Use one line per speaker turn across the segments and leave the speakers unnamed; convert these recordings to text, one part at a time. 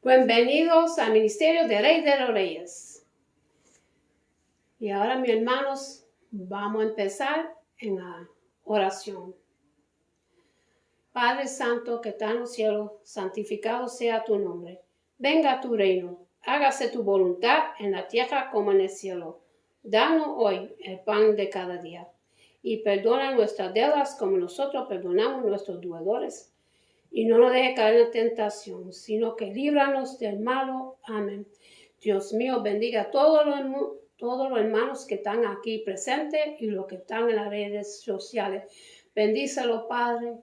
Bienvenidos al Ministerio de Rey de los Reyes. Y ahora, mis hermanos, vamos a empezar en la oración. Padre Santo que está en los cielos, santificado sea tu nombre. Venga tu reino, hágase tu voluntad en la tierra como en el cielo. Danos hoy el pan de cada día. Y perdona nuestras deudas como nosotros perdonamos a nuestros deudores. Y no nos deje caer en la tentación, sino que líbranos del malo. Amén. Dios mío, bendiga a todos los hermanos que están aquí presentes y los que están en las redes sociales. Bendícelo, Padre.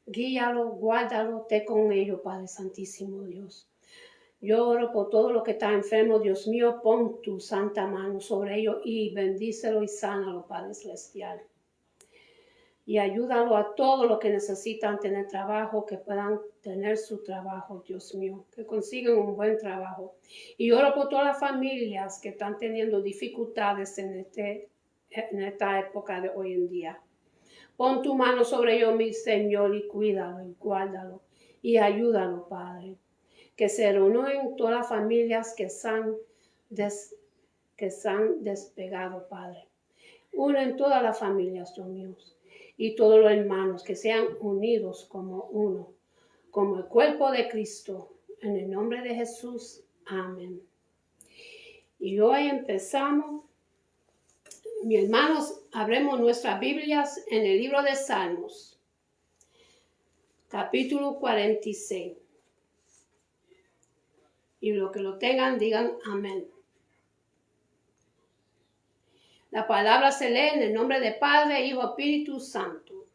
Guíalo, guárdalo, esté con ellos, Padre Santísimo Dios. Yo oro por todo lo que está enfermo, Dios mío, pon tu santa mano sobre ellos y bendícelo y sánalo, Padre Celestial. Y ayúdalo a todos los que necesitan tener trabajo, que puedan tener su trabajo, Dios mío, que consigan un buen trabajo. Y oro por todas las familias que están teniendo dificultades en esta época de hoy en día. Pon tu mano sobre ellos, mi Señor, y cuídalo y guárdalo y ayúdalo, Padre. Que se reúnan todas las familias que se han despegado, Padre. Unen todas las familias, Dios mío, y todos los hermanos que sean unidos como uno, como el cuerpo de Cristo. En el nombre de Jesús, amén. Y hoy empezamos. Mis hermanos, abremos nuestras Biblias en el libro de Salmos, capítulo 46. Y los que lo tengan, digan amén. La palabra se lee en el nombre de Padre, Hijo, Espíritu Santo.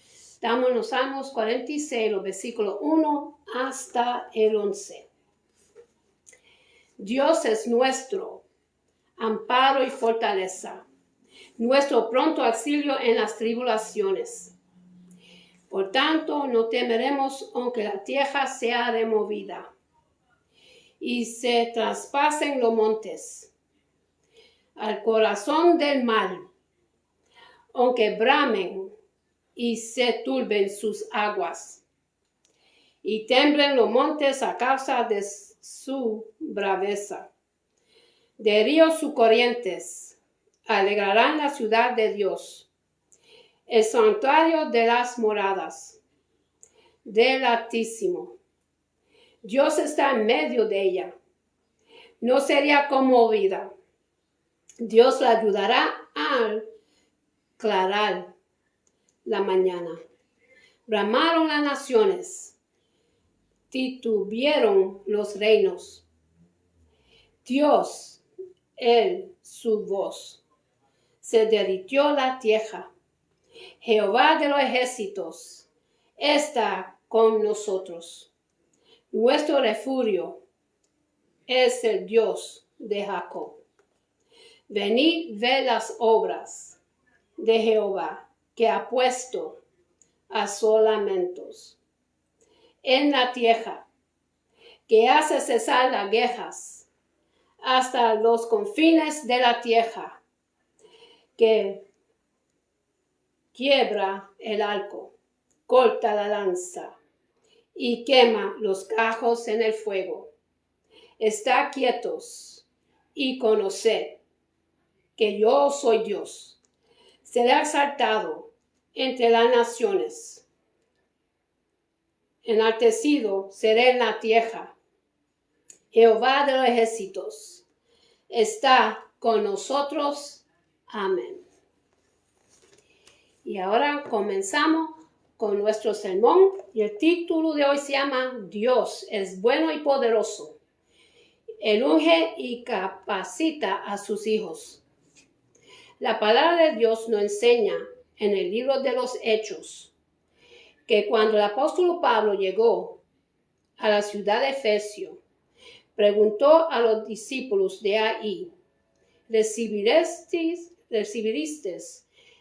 Estamos en los Salmos 46, los versículos 1 hasta el 11. Dios es nuestro amparo y fortaleza, nuestro pronto auxilio en las tribulaciones. Por tanto, no temeremos aunque la tierra sea removida y se traspasen los montes al corazón del mar, aunque bramen y se turben sus aguas y temblen los montes a causa de su braveza. De ríos sus corrientes alegrarán la ciudad de Dios, el santuario de las moradas del Altísimo. Dios está en medio de ella, no sería conmovida. Dios la ayudará al clarar la mañana. Bramaron las naciones, titubearon los reinos. Dios, su voz, se derritió la tierra. Jehová de los ejércitos está con nosotros. Nuestro refugio es el Dios de Jacob. Venid, ved las obras de Jehová, que ha puesto asolamientos en la tierra, que hace cesar las guerras hasta los confines de la tierra, que quiebra el arco, corta la lanza y quema los cajos en el fuego. Estad quietos y conoced que yo soy Dios. Será exaltado entre las naciones. Enaltecido seré en la tierra. Jehová de los ejércitos está con nosotros. Amén. Y ahora comenzamos con nuestro sermón. Y el título de hoy se llama Dios es bueno y poderoso. Él unge y capacita a sus hijos. La palabra de Dios nos enseña en el libro de los Hechos que cuando el apóstol Pablo llegó a la ciudad de Efesio, preguntó a los discípulos de ahí, ¿recibisteis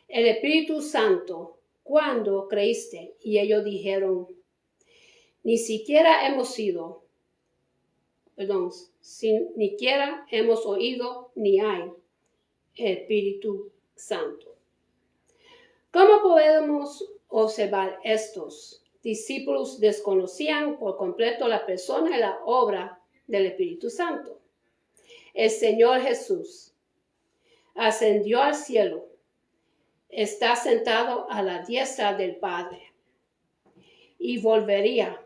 el Espíritu Santo cuando creíste? Y ellos dijeron, ni siquiera hemos oído ni hay Espíritu Santo. ¿Cómo podemos observar estos discípulos desconocían por completo la persona y la obra del Espíritu Santo. El Señor Jesús ascendió al cielo, está sentado a la diestra del Padre y volvería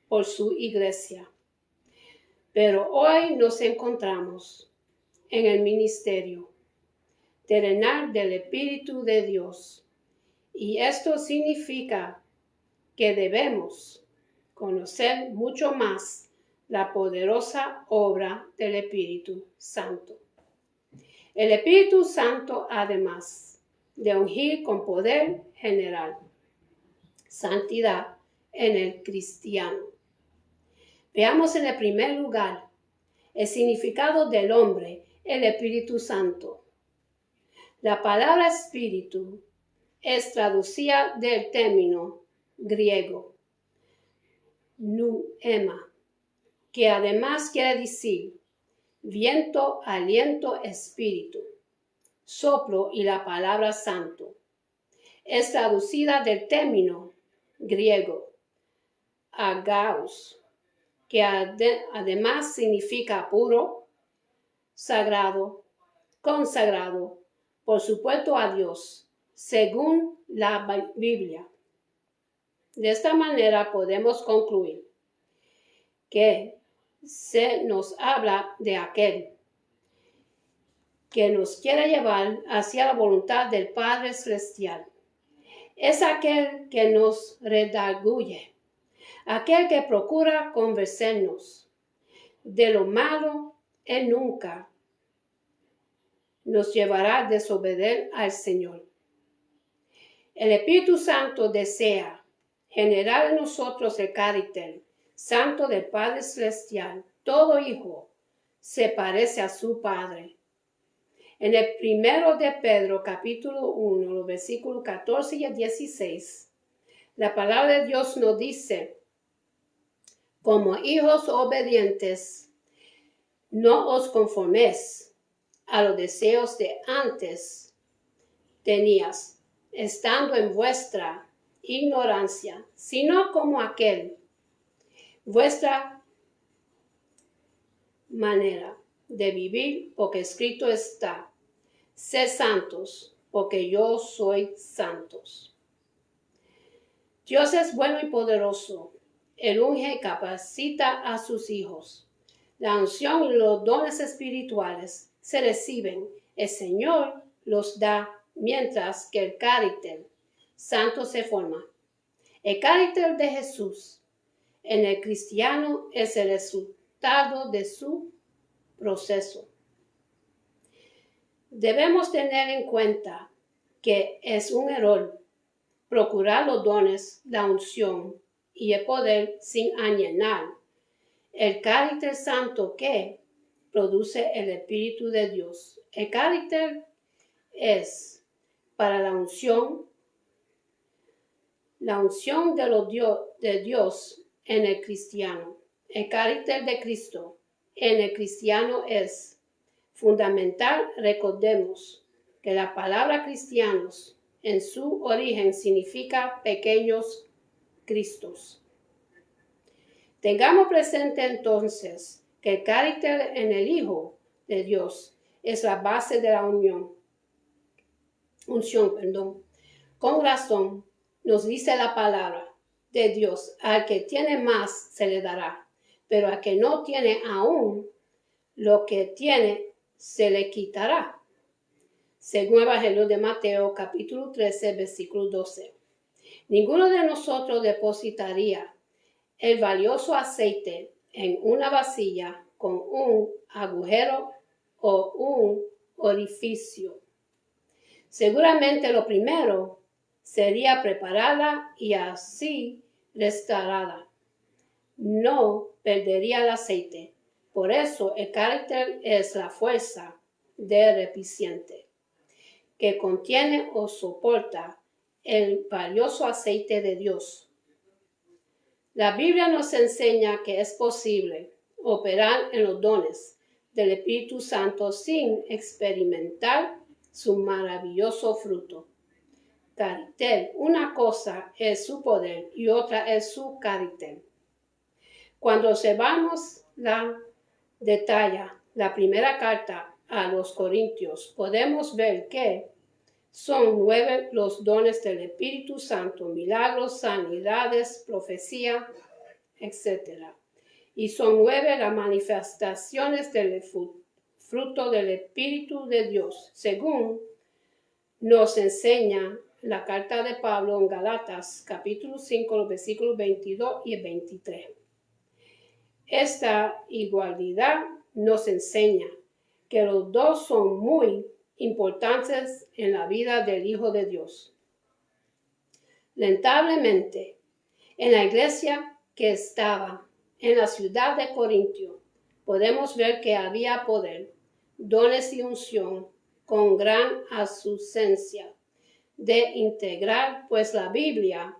por su iglesia. Pero hoy nos encontramos en el ministerio terrenal del Espíritu de Dios, y esto significa que debemos conocer mucho más la poderosa obra del Espíritu Santo. El Espíritu Santo, además de ungir con poder general, santidad en el cristiano. Veamos en el primer lugar el significado del nombre, el Espíritu Santo. La palabra espíritu es traducida del término griego pneuma, que además quiere decir viento, aliento, espíritu, soplo, y la palabra santo es traducida del término griego agaos, que además significa puro, sagrado, consagrado, por supuesto a Dios, según la Biblia. De esta manera podemos concluir que se nos habla de aquel que nos quiere llevar hacia la voluntad del Padre Celestial. Es aquel que nos redarguye, aquel que procura convencernos de lo malo. Él nunca nos llevará a desobedecer al Señor. El Espíritu Santo desea generar en nosotros el carácter santo del Padre Celestial. Todo hijo se parece a su Padre. En el primero de Pedro, capítulo 1, los versículos 14 y 16, la palabra de Dios nos dice: como hijos obedientes, no os conforméis a los deseos de antes tenías, estando en vuestra ignorancia, sino como aquel, vuestra manera de vivir, porque escrito está: sed santos, porque yo soy santos. Dios es bueno y poderoso. Él unge y capacita a sus hijos. La unción y los dones espirituales se reciben. El Señor los da mientras que el carácter santo se forma. El carácter de Jesús en el cristiano es el resultado de su proceso. Debemos tener en cuenta que es un error procurar los dones, la unción y el poder sin añadir el carácter santo que produce el Espíritu de Dios. El carácter es para la unción de Dios en el cristiano. El carácter de Cristo en el cristiano es fundamental. Recordemos que la palabra cristianos en su origen significa pequeños Cristos. Tengamos presente entonces que el carácter en el Hijo de Dios es la base de la unción. Con razón nos dice la palabra de Dios: al que tiene más se le dará, pero al que no tiene aún lo que tiene se le quitará. Según el Evangelio de Mateo, capítulo 13, versículo 12. Ninguno de nosotros depositaría el valioso aceite en una vasilla con un agujero o un orificio. Seguramente lo primero sería prepararla y así restaurarla. No perdería el aceite. Por eso el carácter es la fuerza del recipiente que contiene o soporta el valioso aceite de Dios. La Biblia nos enseña que es posible operar en los dones del Espíritu Santo sin experimentar su maravilloso fruto. carácter. Una cosa es su poder y otra es su carácter. Cuando observamos la primera carta a los Corintios, podemos ver que son 9 los dones del Espíritu Santo: milagros, sanidades, profecía, etc. Y son 9 las manifestaciones del fruto del Espíritu de Dios, según nos enseña la carta de Pablo en Galatas, capítulo 5, los versículos 22 y 23. Esta igualdad nos enseña que los dos son muy importantes en la vida del Hijo de Dios. Lamentablemente, en la iglesia que estaba en la ciudad de Corintio, podemos ver que había poder, dones y unción con gran ausencia de integrar, pues la Biblia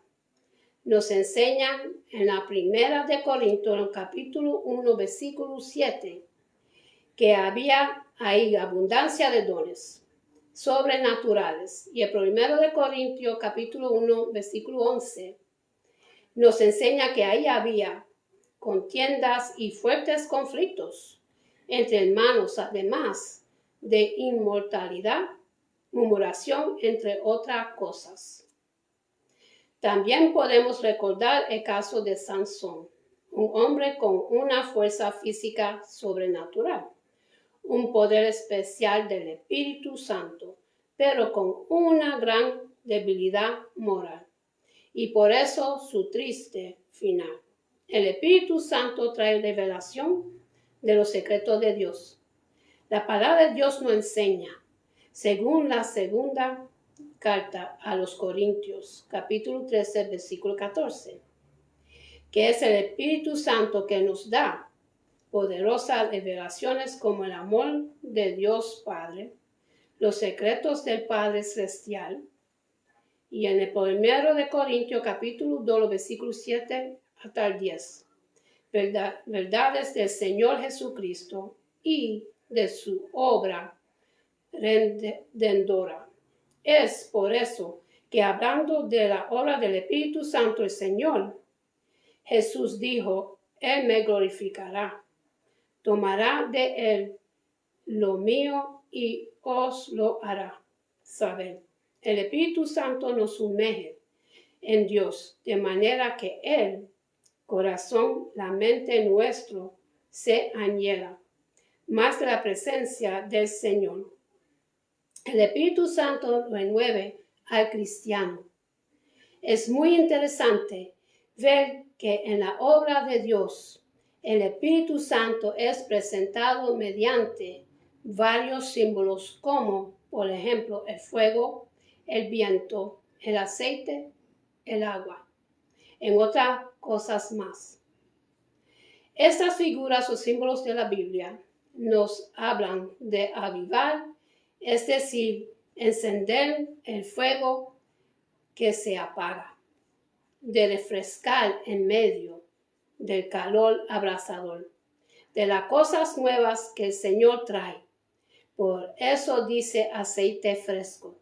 nos enseña en la primera de Corintios, en el capítulo 1, versículo 7, que había ahí abundancia de dones sobrenaturales. Y el primero de Corintios, capítulo 1, versículo 11, nos enseña que ahí había contiendas y fuertes conflictos entre hermanos, además de inmortalidad, murmuración, entre otras cosas. También podemos recordar el caso de Sansón, un hombre con una fuerza física sobrenatural, un poder especial del Espíritu Santo, pero con una gran debilidad moral, y por eso su triste final. El Espíritu Santo trae revelación de los secretos de Dios. La palabra de Dios nos enseña, según la segunda carta a los Corintios, capítulo 13, versículo 14, que es el Espíritu Santo que nos da poderosas revelaciones como el amor de Dios Padre, los secretos del Padre Celestial. Y en el primero de Corintios, capítulo 2, versículo 7 hasta el 10, verdades del Señor Jesucristo y de su obra redentora. Es por eso que, hablando de la obra del Espíritu Santo, el Señor Jesús dijo: Él me glorificará, tomará de él lo mío y os lo hará saber. El Espíritu Santo nos sumerge en Dios, de manera que el corazón, la mente nuestro se añera más de la presencia del Señor. El Espíritu Santo renueve al cristiano. Es muy interesante ver que en la obra de Dios, el Espíritu Santo es presentado mediante varios símbolos, como, por ejemplo, el fuego, el viento, el aceite, el agua, en otras cosas más. Estas figuras o símbolos de la Biblia nos hablan de avivar, es decir, encender el fuego que se apaga, de refrescar en medio del calor abrasador, de las cosas nuevas que el Señor trae. Por eso dice aceite fresco.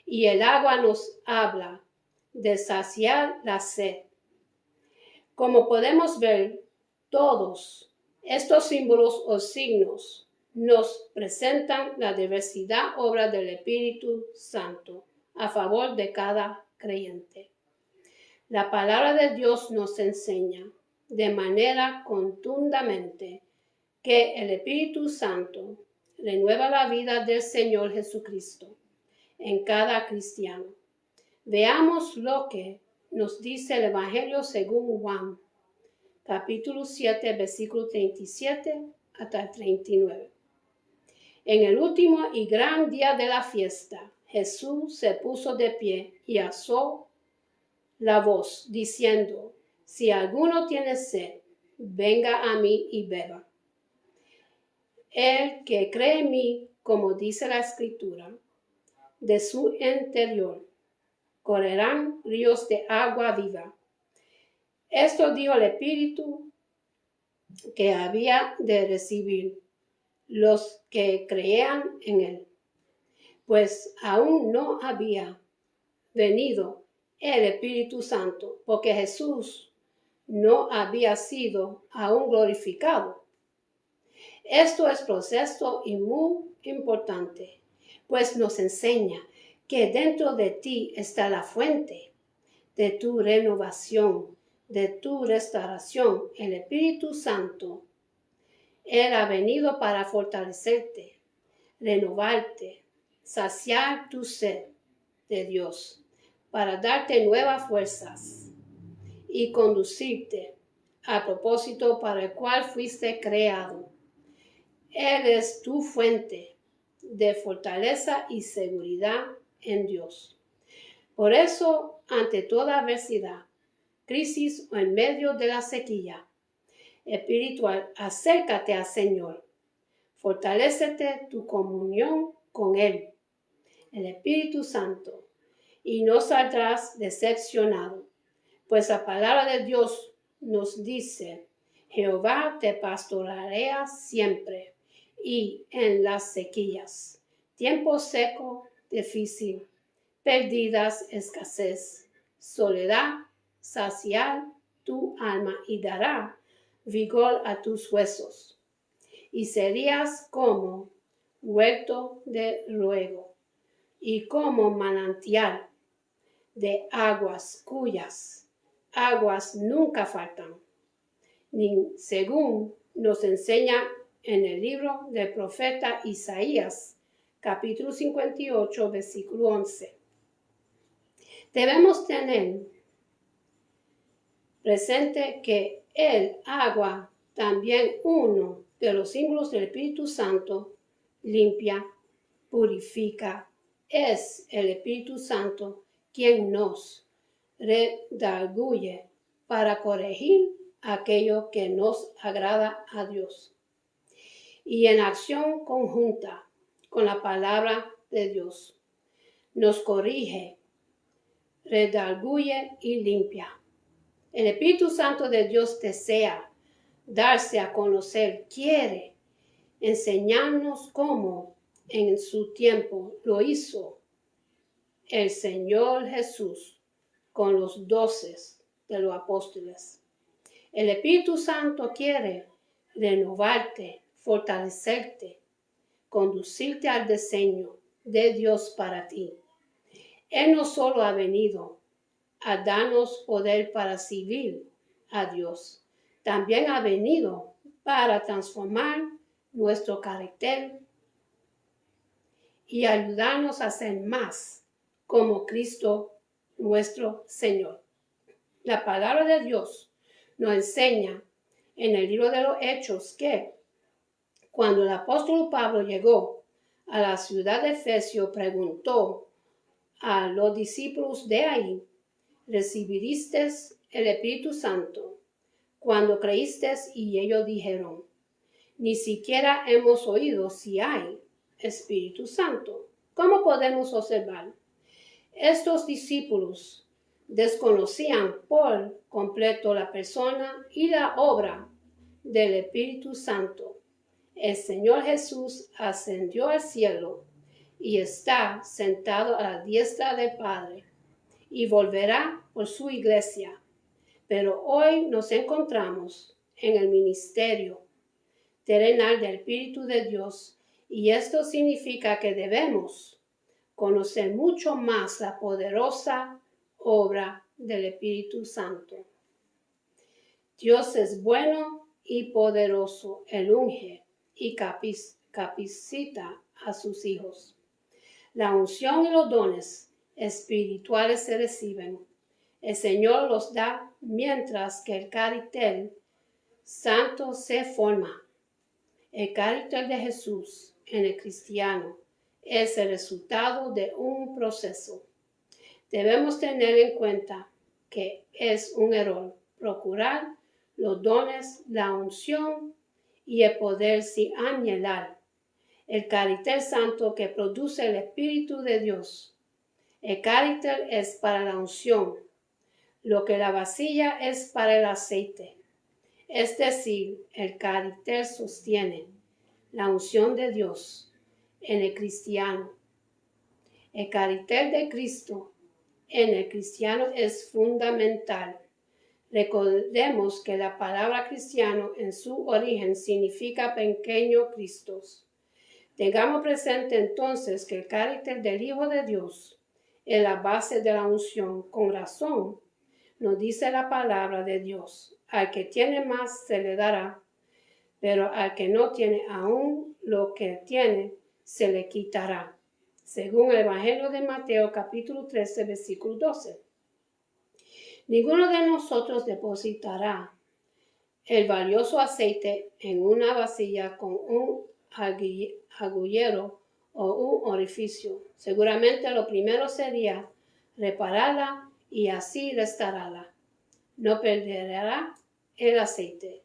Y el agua nos habla de saciar la sed. Como podemos ver, todos estos símbolos o signos nos presentan la diversidad obra del Espíritu Santo a favor de cada creyente. La palabra de Dios nos enseña de manera contundente que el Espíritu Santo renueva la vida del Señor Jesucristo en cada cristiano. Veamos lo que nos dice el Evangelio según Juan, capítulo 7, versículo 37 hasta 39. En el último y gran día de la fiesta, Jesús se puso de pie y alzó la voz, diciendo: Si alguno tiene sed, venga a mí y beba. El que cree en mí, como dice la Escritura, de su interior correrán ríos de agua viva. Esto dijo el Espíritu que había de recibir los que creían en él, pues aún no había venido el Espíritu Santo, porque Jesús no había sido aún glorificado. Esto es proceso y muy importante, pues nos enseña que dentro de ti está la fuente de tu renovación, de tu restauración. El Espíritu Santo, Él ha venido para fortalecerte, renovarte, saciar tu sed de Dios, para darte nuevas fuerzas y conducirte al propósito para el cual fuiste creado. Él es tu fuente de fortaleza y seguridad en Dios. Por eso, ante toda adversidad, crisis o en medio de la sequía espiritual, acércate al Señor. Fortalécete tu comunión con Él, el Espíritu Santo, y no saldrás decepcionado, pues la palabra de Dios nos dice: Jehová te pastoreará siempre, y en las sequías, tiempo seco, difícil, pérdidas, escasez, soledad, saciar tu alma y dará vigor a tus huesos, y serías como huerto de riego y como manantial de aguas cuyas aguas nunca faltan, ni según nos enseña en el libro del profeta Isaías, capítulo 58, versículo 11. Debemos tener presente que el agua, también uno de los símbolos del Espíritu Santo, limpia, purifica. Es el Espíritu Santo quien nos redarguye para corregir aquello que nos agrada a Dios. Y en acción conjunta con la palabra de Dios, nos corrige, redarguye y limpia. El Espíritu Santo de Dios desea darse a conocer, quiere enseñarnos cómo en su tiempo lo hizo el Señor Jesús con los 12 de los apóstoles. El Espíritu Santo quiere renovarte, fortalecerte, conducirte al diseño de Dios para ti. Él no solo ha venido a darnos poder para servir a Dios, también ha venido para transformar nuestro carácter y ayudarnos a ser más como Cristo nuestro Señor. La palabra de Dios nos enseña en el libro de los Hechos que cuando el apóstol Pablo llegó a la ciudad de Efesio, preguntó a los discípulos de ahí: ¿recibisteis el Espíritu Santo cuando creísteis? Y ellos dijeron: ni siquiera hemos oído si hay Espíritu Santo. ¿Cómo podemos observar? Estos discípulos desconocían por completo la persona y la obra del Espíritu Santo. El Señor Jesús ascendió al cielo y está sentado a la diestra del Padre y volverá por su iglesia. Pero hoy nos encontramos en el ministerio terrenal del Espíritu de Dios, y esto significa que debemos conocer mucho más la poderosa obra del Espíritu Santo. Dios es bueno y poderoso. Él unge y capacita a sus hijos. La unción y los dones espirituales se reciben. El Señor los da mientras que el carácter santo se forma. El carácter de Jesús en el cristiano es el resultado de un proceso. Debemos tener en cuenta que es un error procurar los dones, la unción y el poder sin anhelar el carácter santo que produce el Espíritu de Dios. El carácter es para la unción, lo que la vasilla es para el aceite. Es decir, el carácter sostiene la unción de Dios en el cristiano. El carácter de Cristo en el cristiano es fundamental. Recordemos que la palabra cristiano en su origen significa pequeño Cristos. Tengamos presente entonces que el carácter del Hijo de Dios es la base de la unción. Con razón, nos dice la palabra de Dios: al que tiene más se le dará, pero al que no tiene aún lo que tiene se le quitará. Según el Evangelio de Mateo, capítulo 13, versículo 12. Ninguno de nosotros depositará el valioso aceite en una vasilla con un agujero o un orificio. Seguramente lo primero sería repararla y así restaurarla. No perderá el aceite.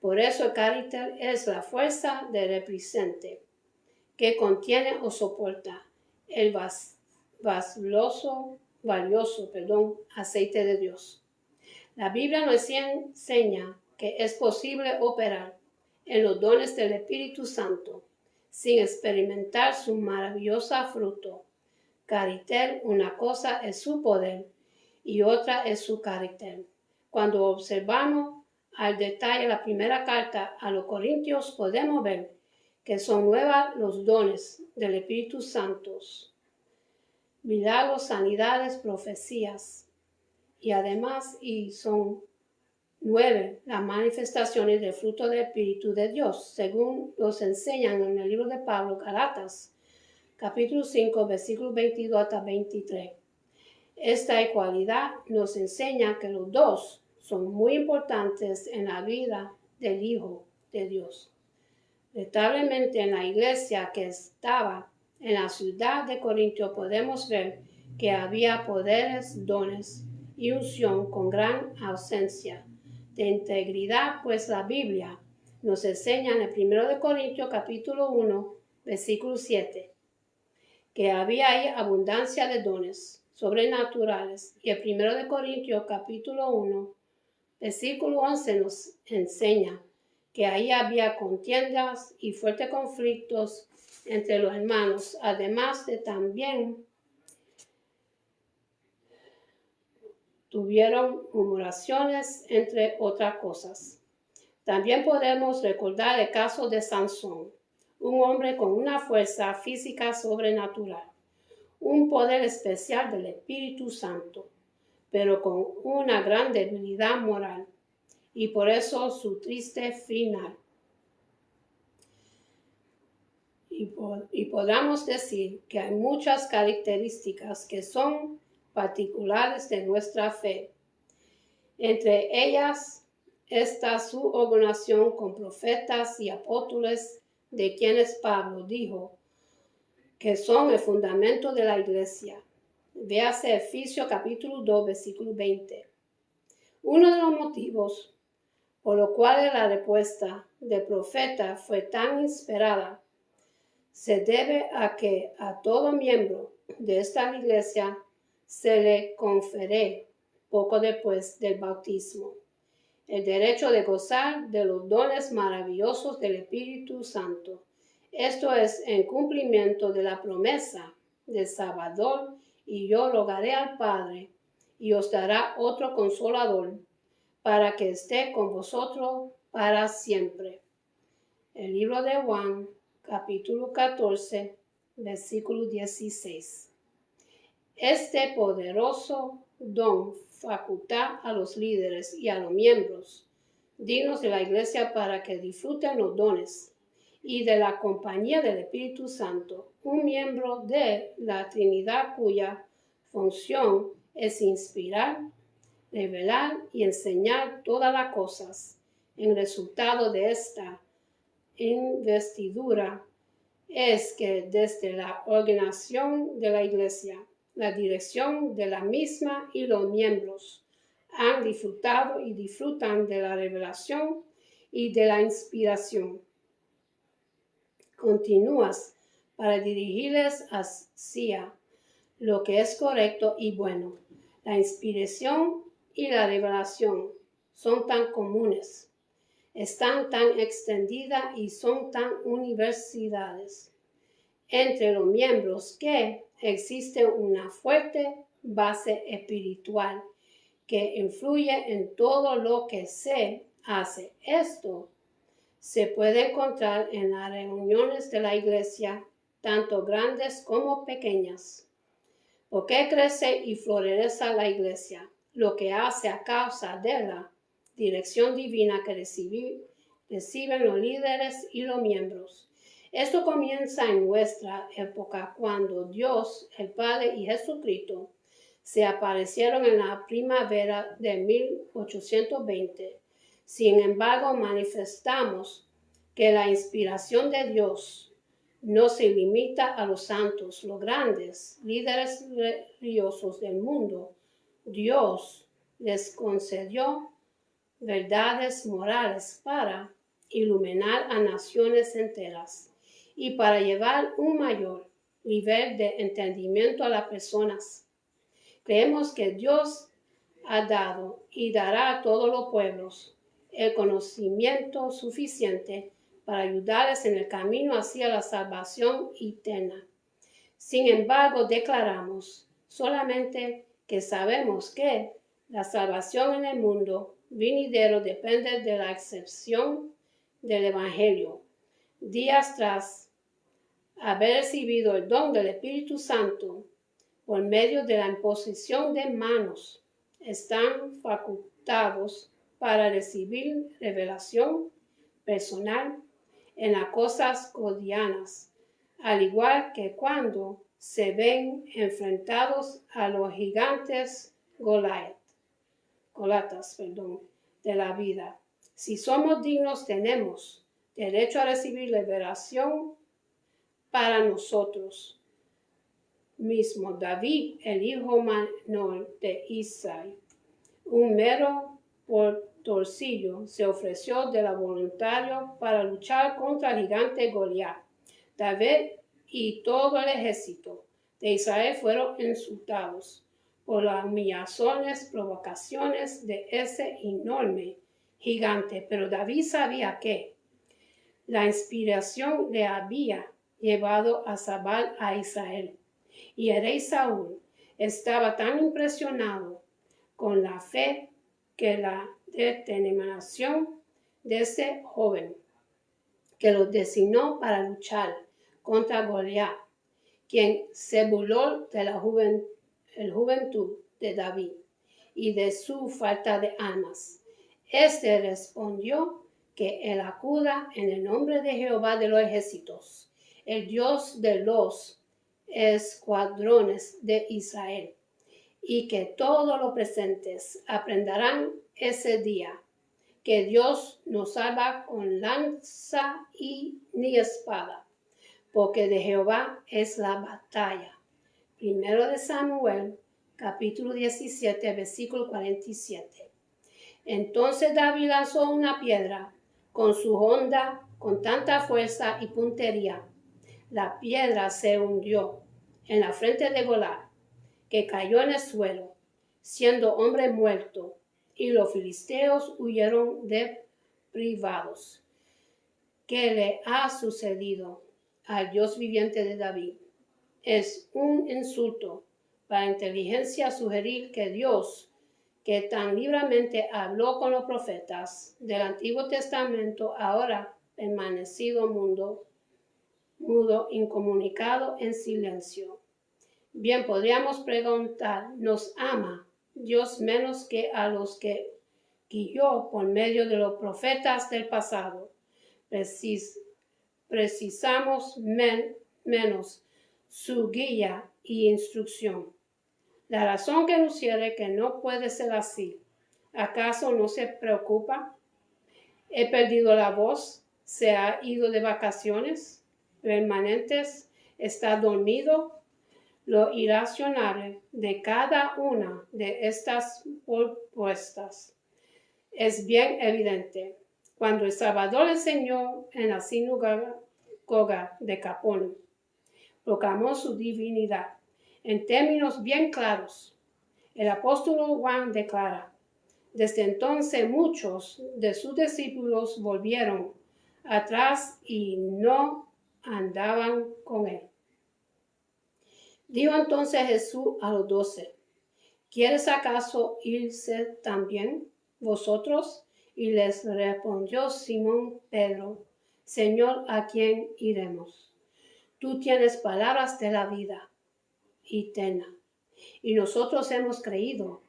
Por eso el carácter es la fuerza de represente que contiene o soporta el valioso aceite de Dios. La Biblia nos enseña que es posible operar en los dones del Espíritu Santo sin experimentar su maravilloso fruto. Carácter, una cosa es su poder y otra es su carácter. Cuando observamos al detalle la primera carta a los Corintios, podemos ver que son nuevos los dones del Espíritu Santo: milagros, sanidades, profecías, y además son 9 las manifestaciones del fruto del Espíritu de Dios, según nos enseñan en el libro de Pablo, Galatas, capítulo 5, versículos 22 hasta 23. Esta ecualidad nos enseña que los dos son muy importantes en la vida del Hijo de Dios. Notablemente en la iglesia que estaba en la ciudad de Corintio podemos ver que había poderes, dones y unción con gran ausencia de integridad, pues la Biblia nos enseña en el 1 de Corintios capítulo 1, versículo 7, que había ahí abundancia de dones sobrenaturales, y el 1 de Corintios capítulo 1, versículo 11 nos enseña que ahí había contiendas y fuertes conflictos entre los hermanos, además de también tuvieron murmuraciones, entre otras cosas. También podemos recordar el caso de Sansón, un hombre con una fuerza física sobrenatural, un poder especial del Espíritu Santo, pero con una gran debilidad moral, y por eso su triste final. Y podamos decir que hay muchas características que son particulares de nuestra fe. Entre ellas está su organización con profetas y apóstoles, de quienes Pablo dijo que son el fundamento de la iglesia. Véase Efesios capítulo 2, versículo 20. Uno de los motivos por los cuales la respuesta del profeta fue tan inesperada se debe a que a todo miembro de esta iglesia se le confiere poco después del bautismo el derecho de gozar de los dones maravillosos del Espíritu Santo. Esto es en cumplimiento de la promesa del Salvador: y yo rogaré al Padre y os dará otro Consolador para que esté con vosotros para siempre. El libro de Juan, capítulo 14, versículo 16. Este poderoso don faculta a los líderes y a los miembros dignos de la iglesia para que disfruten los dones y de la compañía del Espíritu Santo, un miembro de la Trinidad cuya función es inspirar, revelar y enseñar todas las cosas. El resultado de esta investidura es que desde la organización de la iglesia, la dirección de la misma y los miembros han disfrutado y disfrutan de la revelación y de la inspiración continuas para dirigirles hacia lo que es correcto y bueno. La inspiración y la revelación son tan comunes, están tan extendidas y son tan universales entre los miembros que existe una fuerte base espiritual que influye en todo lo que se hace. Esto se puede encontrar en las reuniones de la iglesia, tanto grandes como pequeñas. ¿Por qué crece y florece la iglesia? Lo que hace a causa de la dirección divina que reciben los líderes y los miembros. Esto comienza en nuestra época cuando Dios, el Padre y Jesucristo se aparecieron en la primavera de 1820. Sin embargo, manifestamos que la inspiración de Dios no se limita a los santos, los grandes líderes religiosos del mundo. Dios les concedió verdades morales para iluminar a naciones enteras y para llevar un mayor nivel de entendimiento a las personas. Creemos que Dios ha dado y dará a todos los pueblos el conocimiento suficiente para ayudarles en el camino hacia la salvación eterna. Sin embargo, declaramos solamente que sabemos que la salvación en el mundo venidero depende de la excepción del Evangelio. Días tras haber recibido el don del Espíritu Santo por medio de la imposición de manos, están facultados para recibir revelación personal en las cosas cotidianas, al igual que cuando se ven enfrentados a los gigantes Goliatas de la vida. Si somos dignos, tenemos derecho a recibir revelación para nosotros mismos. David, el hijo menor de Isaí, un mero portorcillo, se ofreció de la voluntario para luchar contra el gigante Goliat. David y todo el ejército de Israel fueron insultados por las humillaciones, provocaciones de ese enorme gigante, pero David sabía que la inspiración le había llevado a salvar a Israel. Y el rey Saúl estaba tan impresionado con la fe que la determinación de ese joven que lo designó para luchar contra Goliat, quien se burló de la juventud de David y de su falta de armas. Este respondió que él acuda en el nombre de Jehová de los ejércitos, el Dios de los escuadrones de Israel, y que todos los presentes aprenderán ese día que Dios nos salva con lanza y ni espada, porque de Jehová es la batalla. Primero de Samuel, capítulo 17, versículo 47. Entonces David lanzó una piedra con su honda con tanta fuerza y puntería. La piedra se hundió en la frente de Goliat, que cayó en el suelo, siendo hombre muerto, y los filisteos huyeron privados. ¿Qué le ha sucedido al Dios viviente de David? Es un insulto para la inteligencia sugerir que Dios, que tan libremente habló con los profetas del Antiguo Testamento, ahora permanecido mudo, incomunicado, en silencio. Bien, podríamos preguntar, ¿nos ama Dios menos que a los que guió por medio de los profetas del pasado? Precisamos menos su guía y instrucción. La razón que nos sugiere que no puede ser así. ¿Acaso no se preocupa? ¿He perdido la voz? ¿Se ha ido de vacaciones permanentes? ¿Está dormido? Lo irracional de cada una de estas propuestas es bien evidente. Cuando el Salvador enseñó en la sinagoga de Capernaum, proclamó su divinidad en términos bien claros. El apóstol Juan declara: desde entonces muchos de sus discípulos volvieron atrás y no andaban con él. Dijo entonces Jesús a los 12: ¿Quieres acaso irse también vosotros? Y les respondió Simón Pedro, Señor, ¿a quién iremos? Tú tienes palabras de la vida eterna, y nosotros hemos creído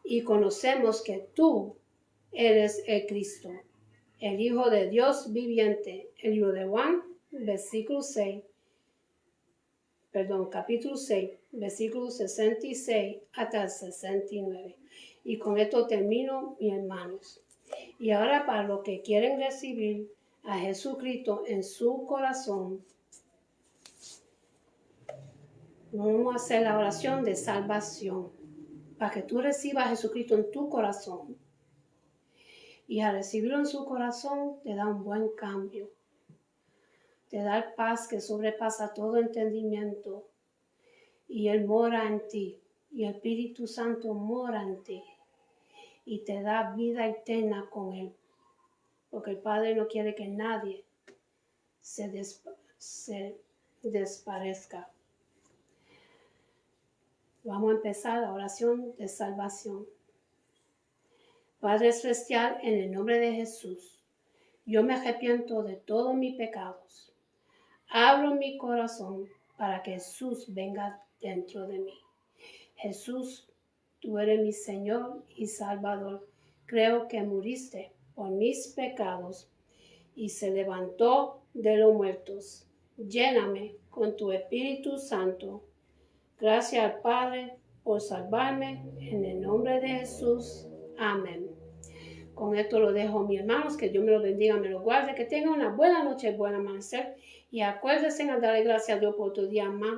y conocemos que tú eres el Cristo, el Hijo de Dios viviente. El libro de Juan, capítulo 6, versículos 66 hasta el 69. Y con esto termino, mis hermanos. Y ahora, para los que quieren recibir a Jesucristo en su corazón, vamos a hacer la oración de salvación, para que tú recibas a Jesucristo en tu corazón. Y al recibirlo en su corazón, te da un buen cambio. Te da paz que sobrepasa todo entendimiento. Y Él mora en ti. Y el Espíritu Santo mora en ti. Y te da vida eterna con Él. Porque el Padre no quiere que nadie se desparezca. Vamos a empezar la oración de salvación. Padre celestial, en el nombre de Jesús, yo me arrepiento de todos mis pecados. Abro mi corazón para que Jesús venga dentro de mí. Jesús, tú eres mi Señor y Salvador. Creo que muriste por mis pecados y se levantó de los muertos. Lléname con tu Espíritu Santo. Gracias al Padre por salvarme. En el nombre de Jesús. Amén. Con esto lo dejo, mis hermanos. Que Dios me lo bendiga, me lo guarde. Que tengan una buena noche, buen amanecer. Y acuérdense en darle gracias a Dios por otro día más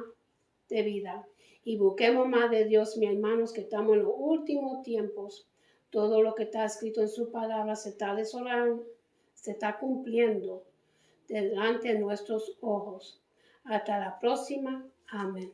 de vida. Y busquemos más de Dios, mis hermanos, que estamos en los últimos tiempos. Todo lo que está escrito en su palabra se está desolando, se está cumpliendo delante de nuestros ojos. Hasta la próxima. Amén.